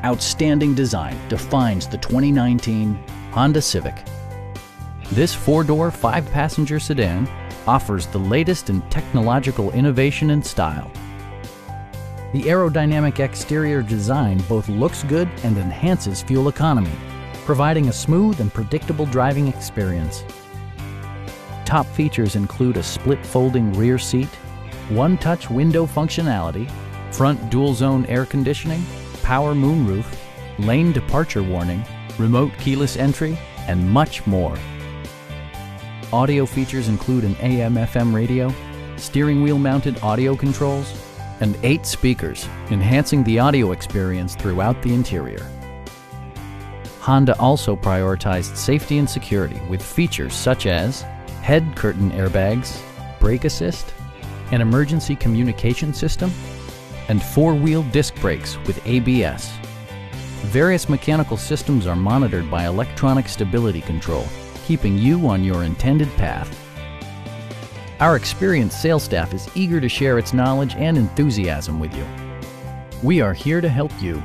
Outstanding design defines the 2019 Honda Civic. This four-door, five-passenger sedan offers the latest in technological innovation and style. The aerodynamic exterior design both looks good and enhances fuel economy, providing a smooth and predictable driving experience. Top features include a split folding rear seat, one-touch window functionality, front dual-zone air conditioning, power moonroof, lane departure warning, remote keyless entry, and much more. Audio features include an AM/FM radio, steering wheel mounted audio controls, and 8 speakers, enhancing the audio experience throughout the interior. Honda also prioritized safety and security with features such as head curtain airbags, brake assist, an emergency communication system, and four-wheel disc brakes with ABS. Various mechanical systems are monitored by electronic stability control, keeping you on your intended path. Our experienced sales staff is eager to share its knowledge and enthusiasm with you. We are here to help you.